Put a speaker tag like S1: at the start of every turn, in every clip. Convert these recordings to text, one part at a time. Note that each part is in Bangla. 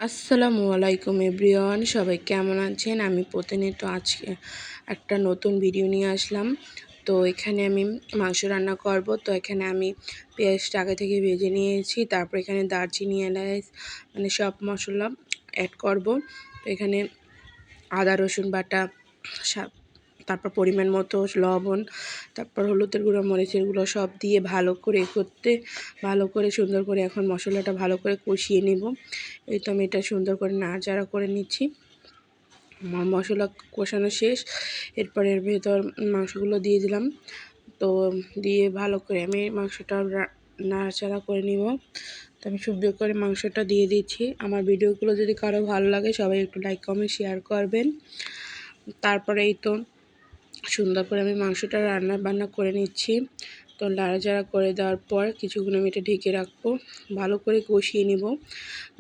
S1: আসসালামু আলাইকুম এভরিওয়ান, সবাই কেমন আছেন? আমি প্রতিনিয়ত আজকে একটা নতুন ভিডিও নিয়ে আসলাম। তো এখানে আমি মাংস রান্না করব। তো এখানে আমি পেঁয়াজটা আগে থেকে ভেজে নিয়েছি। তারপর এখানে দারচিনি, এলাচ মানে সব মশলা অ্যাড করব। তো এখানে আদা রসুন বাটা, তারপর পরিমাণ মতো লবণ, তারপর হলুদের গুঁড়ো, মরিচের গুঁড়ো সব দিয়ে ভালো করে সুন্দর করে এখন মশলাটা ভালো করে কষিয়ে নেব। এই তো আমি এটা সুন্দর করে নাড়াচাড়া করে নিচ্ছি। মশলা কষানো শেষ। এরপর এর ভেতর মাংসগুলো দিয়ে দিলাম। তো দিয়ে ভালো করে আমি মাংসটা নাড়াচাড়া করে নিব। তো আমি সুন্দর করে মাংসটা দিয়ে দিচ্ছি। আমার ভিডিওগুলো যদি কারো ভালো লাগে সবাই একটু লাইক কমেন্ট শেয়ার করবেন। তারপরে এই তো সুন্দর করে আমি মাংসটা রান্না করে নিচ্ছি। তো নাড়াচাড়া করে দেওয়ার পর কিছুক্ষণ আমি এটা ঢেকে রাখবো, ভালো করে কষিয়ে নিব।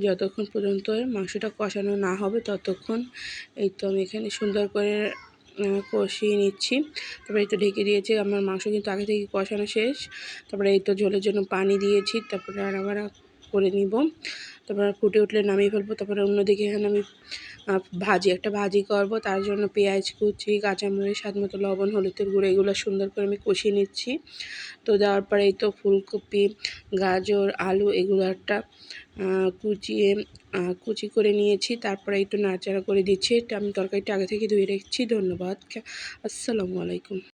S1: যতক্ষণ পর্যন্ত মাংসটা কষানো না হবে ততক্ষণ এই তো আমি এখানে সুন্দর করে কষিয়ে নিচ্ছি। তারপরে এই তো ঢেকে দিয়েছি। আমার মাংস কিন্তু আগে থেকে কষানো শেষ। তারপরে এই তো ঝোলের জন্য পানি দিয়েছি। তারপরে নাড়াচাড়া করে নিব। তারপর ফুটে উঠলে নামিয়ে ফেলবো। তারপরে অন্যদিকে এখানে আমি একটা ভাজি করব। তার জন্য পেঁয়াজ কুচি, কাঁচামরিচ, স্বাদমতো লবণ, হলুদের গুঁড়ো এগুলো সুন্দর করে আমি কষিয়ে নিচ্ছি। তো দেওয়ার পরে এই তো ফুলকপি, গাজর, আলু এগুলো একটা কুচি করে নিয়েছি। তারপরে একটু নাড়াচাড়া করে দিচ্ছি। এটা আমি তরকারিটা আগে থেকে ধুয়ে রেখেছি। ধন্যবাদ। আসসালামু আলাইকুম।